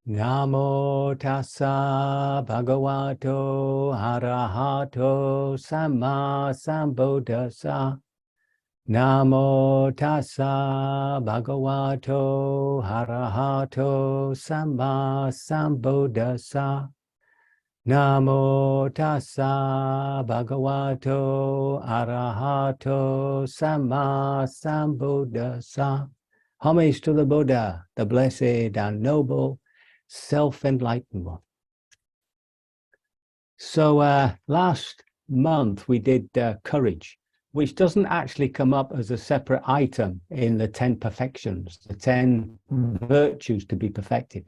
Namo tassa bhagavato arahato samma sambuddhassa. Namo tassa bhagavato arahato samma sambuddhassa. Namo tassa bhagavato arahato samma sambuddhassa. Homage to the Buddha, the blessed and noble self-enlightened one. So last month we did courage, which doesn't actually come up as a separate item in the 10 perfections, the 10 virtues to be perfected.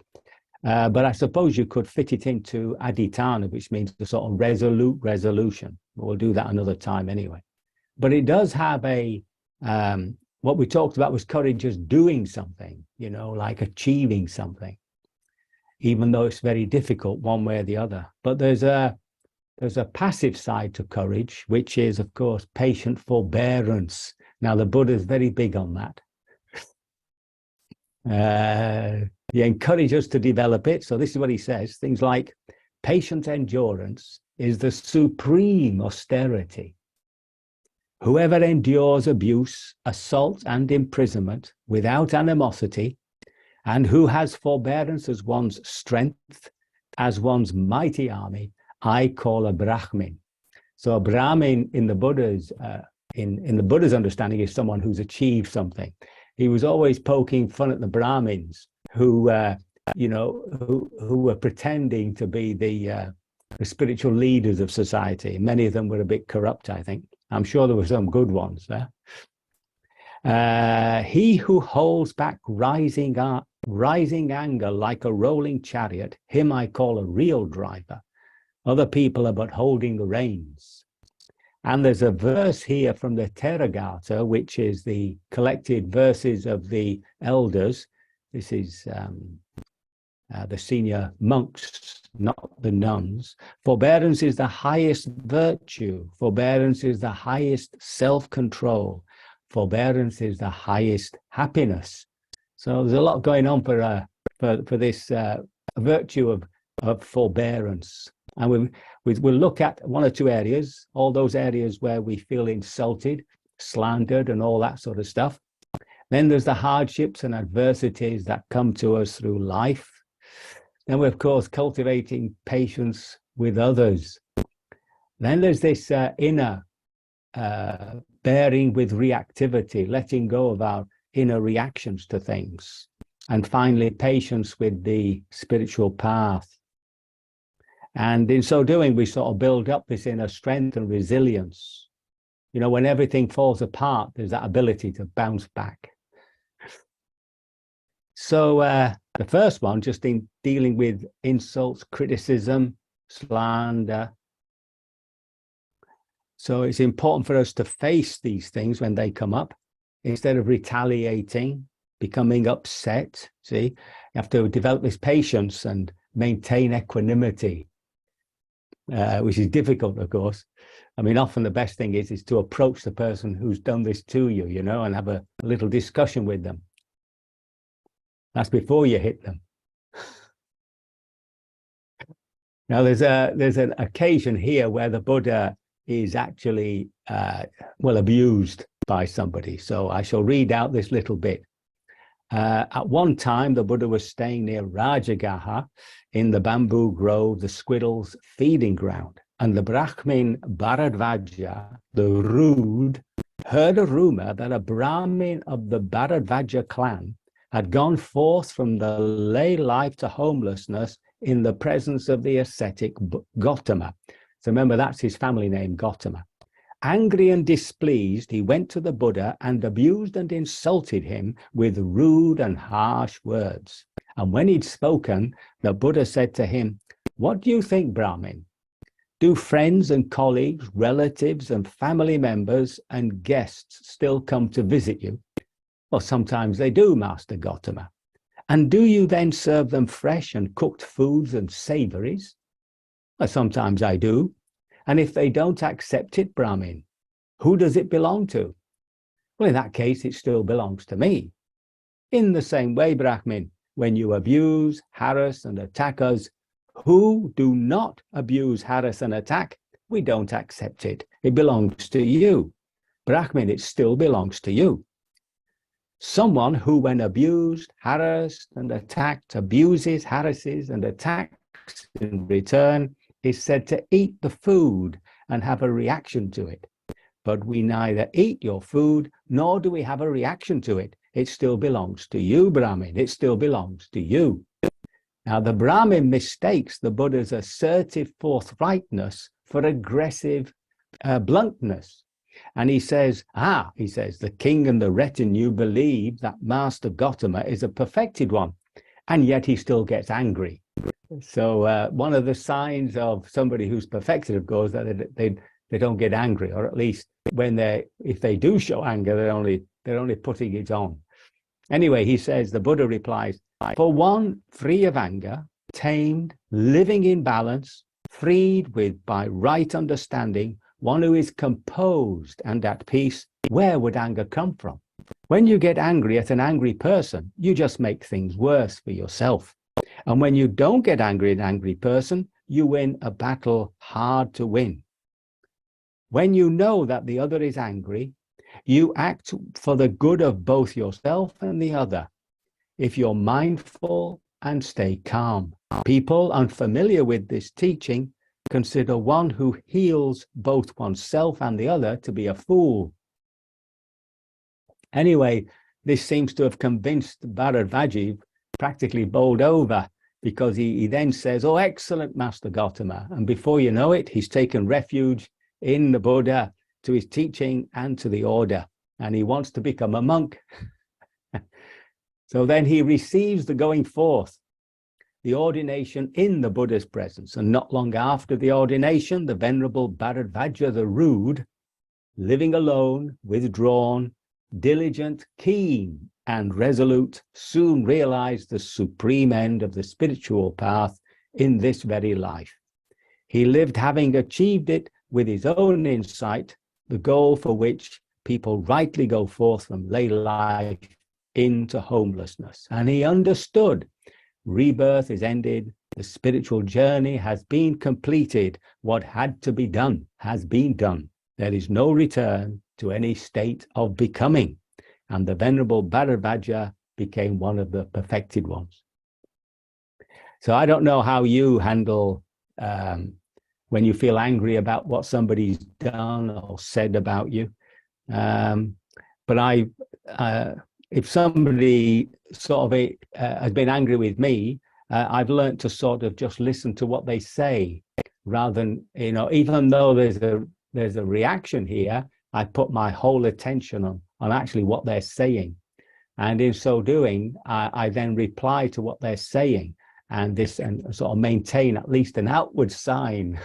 But I suppose you could fit it into adhitthana, which means the sort of resolute resolution. We'll do that another time anyway. But it does have a, what we talked about was courage as doing something, you know, like achieving something, even though it's very difficult one way or the other. But there's a passive side to courage, which is, of course, patient forbearance. Now, the Buddha is very big on that. He encourages us to develop it. So this is what he says, things like patient endurance is the supreme austerity. Whoever endures abuse, assault, and imprisonment without animosity, and who has forbearance as one's strength, as one's mighty army, I call a Brahmin. So a Brahmin in the Buddha's in the Buddha's understanding is someone who's achieved something. He was always poking fun at the Brahmins who you know, who were pretending to be the spiritual leaders of society. Many of them were a bit corrupt, I think. I'm sure there were some good ones there. He who holds back rising anger like a rolling chariot, him I call a real driver. Other people are but holding the reins. And there's a verse here from the Therigatha, which is the collected verses of the elders. This is the senior monks, not the nuns. Forbearance is the highest virtue. Forbearance is the highest self-control. Forbearance is the highest happiness. So there's a lot going on for this virtue of forbearance. And we'll look at one or two areas, all those areas where we feel insulted, slandered, and all that sort of stuff. Then there's the hardships and adversities that come to us through life. Then we're, of course, cultivating patience with others. Then there's this inner bearing with reactivity, letting go of our inner reactions to things. And finally, patience with the spiritual path. And in so doing, we sort of build up this inner strength and resilience. You know, when everything falls apart, there's that ability to bounce back. So the first one, just in dealing with insults, criticism, slander. So it's important for us to face these things when they come up, instead of retaliating, becoming upset. See, you have to develop this patience and maintain equanimity, which is difficult, of course. I mean, often the best thing is to approach the person who's done this to you, you know, and have a little discussion with them. That's before you hit them. Now, there's an occasion here where the Buddha is actually, well, abused by somebody. So I shall read out this little bit. At one time, the Buddha was staying near Rajagaha in the bamboo grove, the squirrels' feeding ground. And the Brahmin Bharadvaja, the rude, heard a rumor that a Brahmin of the Bharadvaja clan had gone forth from the lay life to homelessness in the presence of the ascetic Gautama. So remember, that's his family name, Gautama. Angry and displeased, he went to the Buddha and abused and insulted him with rude and harsh words. And when he'd spoken, the Buddha said to him, "What do you think, Brahmin? Do friends and colleagues, relatives and family members and guests still come to visit you?" "Well, sometimes they do, Master Gautama." "And do you then serve them fresh and cooked foods and savories?" "Well, sometimes I do." "And if they don't accept it, Brahmin, who does it belong to?" "Well, in that case, it still belongs to me." "In the same way, Brahmin, when you abuse, harass, and attack us who do not abuse, harass, and attack, we don't accept it. It belongs to you. Brahmin, it still belongs to you. Someone who, when abused, harassed, and attacked, abuses, harasses, and attacks in return, is said to eat the food and have a reaction to it. But we neither eat your food, nor do we have a reaction to it. It still belongs to you, Brahmin. It still belongs to you. Now, the Brahmin mistakes the Buddha's assertive forthrightness for aggressive bluntness. And he says, the king and the retinue believe that Master Gautama is a perfected one, and yet he still gets angry. So one of the signs of somebody who's perfected, of course, that they don't get angry, or at least if they do show anger, they're only putting it on. Anyway, he says, the Buddha replies, for one free of anger, tamed, living in balance, freed by right understanding, one who is composed and at peace, where would anger come from? When you get angry at an angry person, you just make things worse for yourself. And when you don't get angry at an angry person, you win a battle hard to win. When you know that the other is angry, you act for the good of both yourself and the other. If you're mindful and stay calm, people unfamiliar with this teaching consider one who heals both oneself and the other to be a fool. Anyway, this seems to have convinced Bharadvaji, practically bowled over, because he then says, oh, excellent Master Gautama. And before you know it, he's taken refuge in the Buddha, to his teaching and to the order. And he wants to become a monk. So then he receives the going forth, the ordination in the Buddha's presence. And not long after the ordination, the Venerable Bharadvaja the rude, living alone, withdrawn, diligent, keen, and resolute, soon realized the supreme end of the spiritual path in this very life. He lived having achieved it with his own insight, the goal for which people rightly go forth from lay life into homelessness. And he understood rebirth is ended, the spiritual journey has been completed, what had to be done has been done. There is no return to any state of becoming. And the Venerable Bharadvaja became one of the perfected ones. So I don't know how you handle when you feel angry about what somebody's done or said about you. But if somebody sort of has been angry with me, I've learned to sort of just listen to what they say, rather than, even though there's a reaction here, I put my whole attention on actually what they're saying. And in so doing, I then reply to what they're saying, and sort of maintain at least an outward sign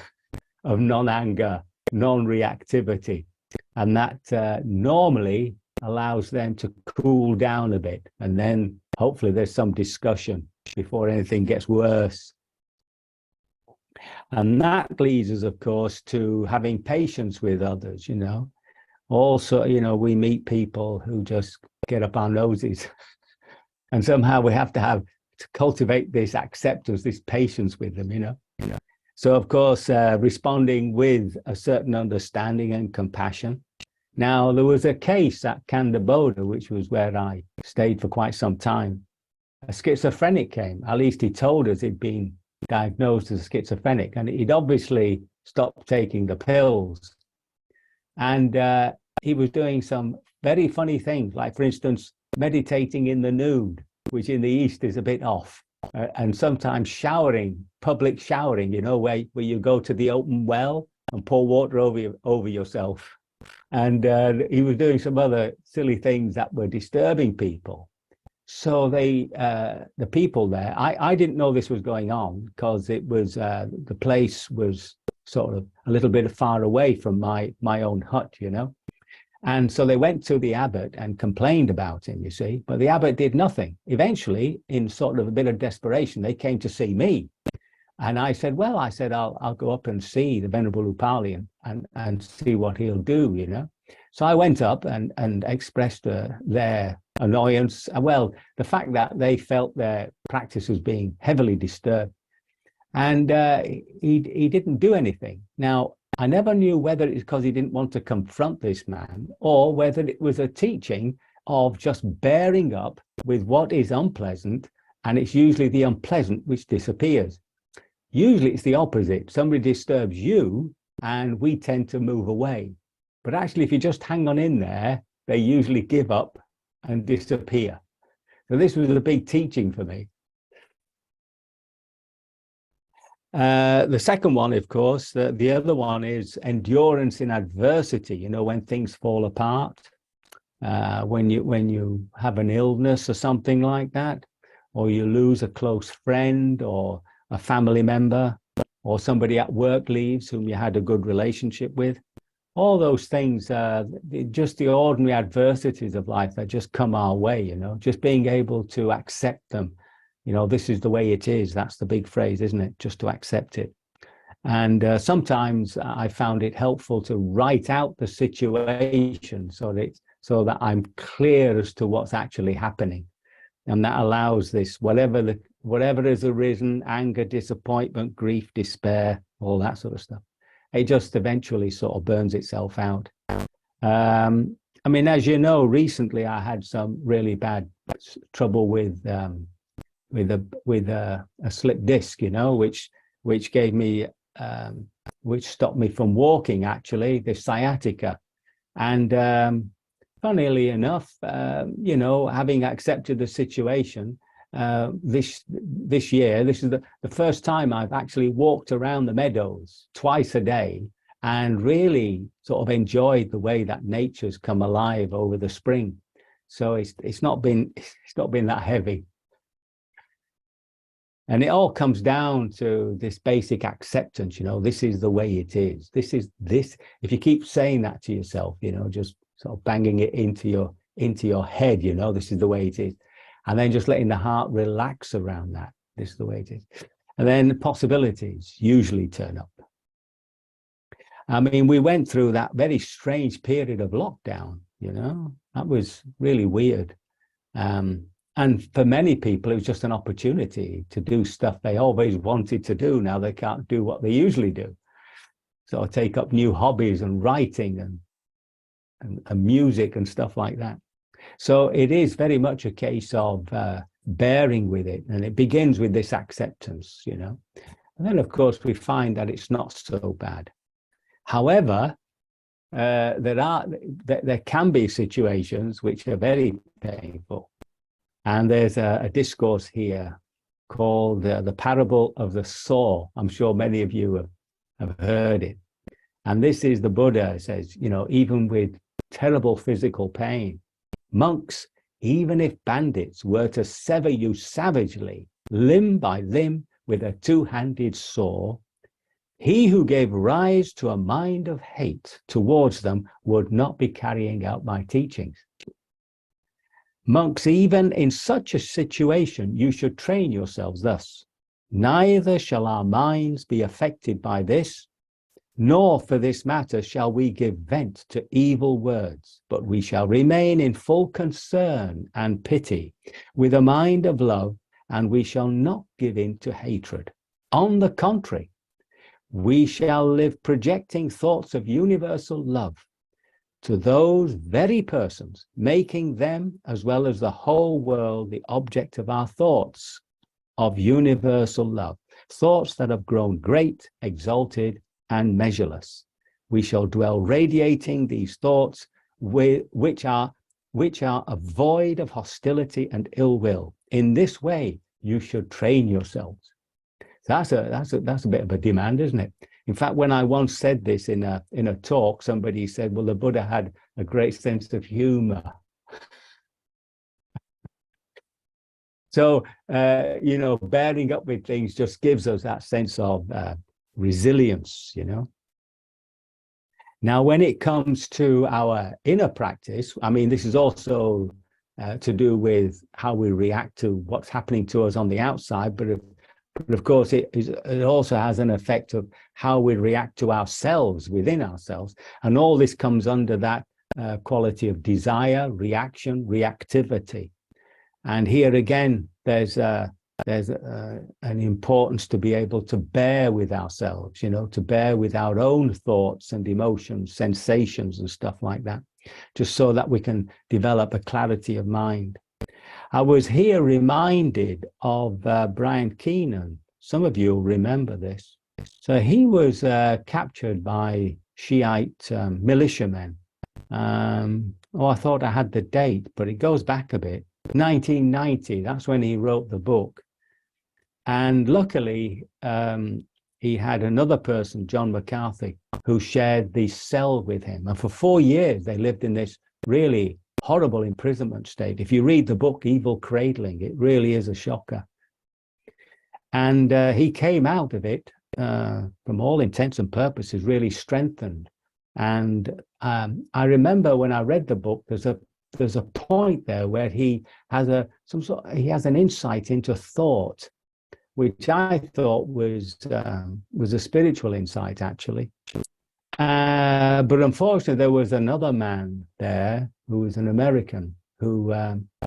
of non-anger, non-reactivity. And that normally allows them to cool down a bit. And then hopefully there's some discussion before anything gets worse. And that leads us, of course, to having patience with others, Also, we meet people who just get up our noses. And somehow we have to cultivate this acceptance, this patience with them, So, of course, responding with a certain understanding and compassion. Now, there was a case at Kanda-Bodha, which was where I stayed for quite some time. A schizophrenic came. At least he told us he'd been diagnosed as schizophrenic, and he'd obviously stopped taking the pills. And he was doing some very funny things, like, for instance, meditating in the nude, which in the East is a bit off. And sometimes showering, public showering, where you go to the open well and pour water over yourself. And he was doing some other silly things that were disturbing people. So the people there, I didn't know this was going on, because it was the place was sort of a little bit far away from my own hut, And so they went to the abbot and complained about him, you see, but the abbot did nothing. Eventually, in sort of a bit of desperation, they came to see me. And I said, I'll go up and see the Venerable Upali and see what he'll do, So I went up and expressed their annoyance. Well, the fact that they felt their practice was being heavily disturbed. And he didn't do anything. Now, I never knew whether it's because he didn't want to confront this man or whether it was a teaching of just bearing up with what is unpleasant, and it's usually the unpleasant which disappears. Usually it's the opposite. Somebody disturbs you and we tend to move away. But actually, if you just hang on in there, they usually give up and disappear. So this was a big teaching for me. The second one, of course, the other one is endurance in adversity. You know, when things fall apart, when you have an illness or something like that, or you lose a close friend or a family member, or somebody at work leaves whom you had a good relationship with. All those things, just the ordinary adversities of life that just come our way, you know, just being able to accept them. You know, this is the way it is. That's the big phrase, isn't it? Just to accept it. And sometimes I found it helpful to write out the situation so that I'm clear as to what's actually happening. And that allows this, whatever has arisen, anger, disappointment, grief, despair, all that sort of stuff, it just eventually sort of burns itself out. I mean, as you know, recently I had some really bad trouble with a slip disc, you know, which gave me, which stopped me from walking, actually, the sciatica. And funnily enough, you know, having accepted the situation, this year, this is the first time I've actually walked around the meadows twice a day and really sort of enjoyed the way that nature's come alive over the spring. So it's not been that heavy. And it all comes down to this basic acceptance, you know, this is the way it is. If you keep saying that to yourself, you know, just sort of banging it into your head, you know, this is the way it is. And then just letting the heart relax around that. This is the way it is. And then the possibilities usually turn up. I mean, we went through that very strange period of lockdown, you know, that was really weird. And for many people, it was just an opportunity to do stuff they always wanted to do. Now they can't do what they usually do. So take up new hobbies and writing and music and stuff like that. So it is very much a case of bearing with it. And it begins with this acceptance, you know. And then, of course, we find that it's not so bad. However, there can be situations which are very painful. And there's a discourse here called the parable of the saw. I'm sure many of you have heard it. And this is the Buddha says, you know, even with terrible physical pain, monks, even if bandits were to sever you savagely, limb by limb, with a two-handed saw, he who gave rise to a mind of hate towards them would not be carrying out my teachings. Monks, even in such a situation, you should train yourselves thus. Neither shall our minds be affected by this, nor for this matter shall we give vent to evil words, but we shall remain in full concern and pity with a mind of love, and we shall not give in to hatred. On the contrary, we shall live projecting thoughts of universal love to those very persons, making them as well as the whole world the object of our thoughts of universal love, thoughts that have grown great, exalted, and measureless. We shall dwell radiating these thoughts which are a void of hostility and ill will. In this way, you should train yourselves. So that's a bit of a demand, isn't it? In fact, when I once said this in a talk, somebody said, well, the Buddha had a great sense of humor. So, you know, bearing up with things just gives us that sense of resilience, you know. Now, when it comes to our inner practice, I mean, this is also to do with how we react to what's happening to us on the outside, but of course, it also has an effect of how we react to ourselves within ourselves. And all this comes under that quality of desire, reaction, reactivity. And here again, there's there's an importance to be able to bear with ourselves, you know, to bear with our own thoughts and emotions, sensations and stuff like that, just so that we can develop a clarity of mind. I was here reminded of Brian Keenan. Some of you will remember this. So he was captured by Shiite militiamen. I thought I had the date, but it goes back a bit. 1990, that's when he wrote the book. And luckily, he had another person, John McCarthy, who shared the cell with him. And for 4 years, they lived in this really horrible imprisonment state. If you read the book, Evil Cradling, it really is a shocker. And he came out of it, from all intents and purposes, really strengthened. And I remember when I read the book, there's a point there where he has an insight into thought, which I thought was a spiritual insight, actually. But unfortunately, there was another man there who was an American who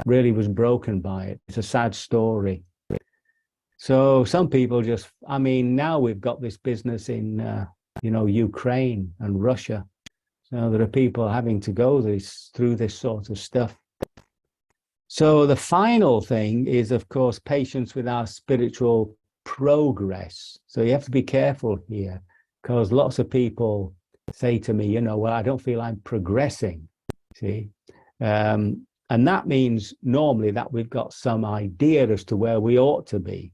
really was broken by it. It's a sad story. So some people just, I mean, now we've got this business in, Ukraine and Russia. So there are people having to go through this sort of stuff. So the final thing is, of course, patience with our spiritual progress. So you have to be careful here, because lots of people say to me, well, I don't feel I'm progressing, see? And that means normally that we've got some idea as to where we ought to be,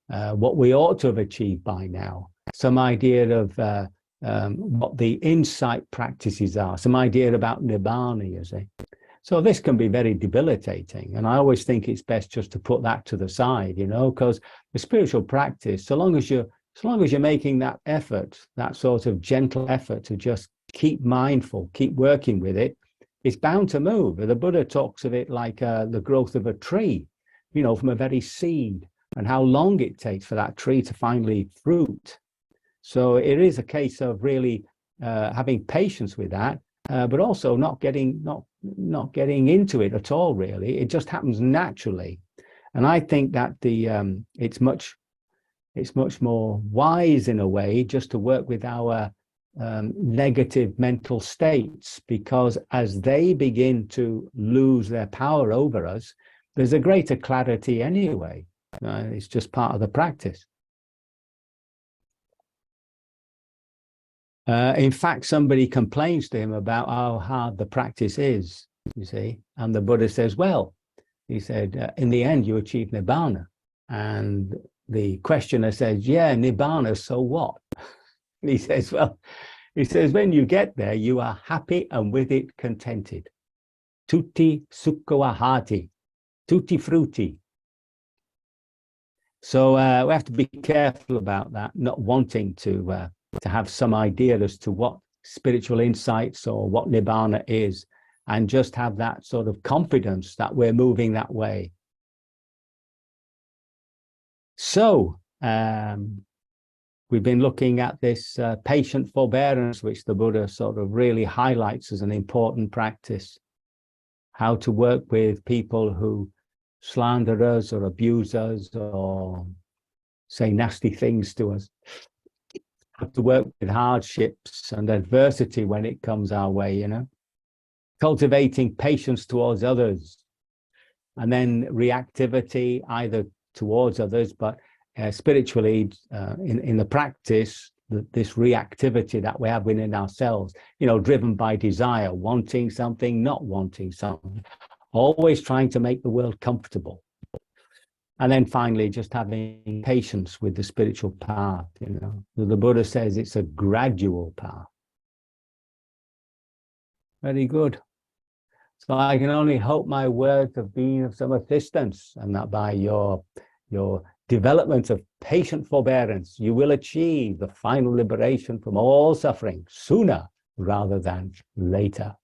what we ought to have achieved by now, some idea of what the insight practices are, some idea about Nibbana, you see. So this can be very debilitating. And I always think it's best just to put that to the side, because the spiritual practice, so long as you're making that effort, that sort of gentle effort to just keep mindful, keep working with it, it's bound to move. The Buddha talks of it like the growth of a tree, from a very seed, and how long it takes for that tree to finally fruit. So it is a case of really having patience with that, but also not getting into it at all, really. It just happens naturally. And I think that it's much more wise in a way just to work with our negative mental states, because as they begin to lose their power over us, there's a greater clarity anyway. It's just part of the practice. In fact, somebody complains to him about how hard the practice is, you see, and the Buddha says, well, he said, in the end, you achieve Nibbana. And the questioner says, yeah, Nibbana, so what? And he says, when you get there, you are happy and with it contented. Tutti sukho ahati, tutti frutti. So we have to be careful about that, not wanting to have some idea as to what spiritual insights or what Nibbana is, and just have that sort of confidence that we're moving that way. So we've been looking at this patient forbearance, which the Buddha sort of really highlights as an important practice. How to work with people who slander us or abuse us or say nasty things to us. Have to work with hardships and adversity when it comes our way, cultivating patience towards others, and then reactivity either towards others, but spiritually in the practice, this reactivity that we have within ourselves, driven by desire, wanting something, not wanting something, always trying to make the world comfortable. And then finally, just having patience with the spiritual path. The Buddha says it's a gradual path. Very good. So I can only hope my words have been of some assistance, and that by your development of patient forbearance, you will achieve the final liberation from all suffering sooner rather than later.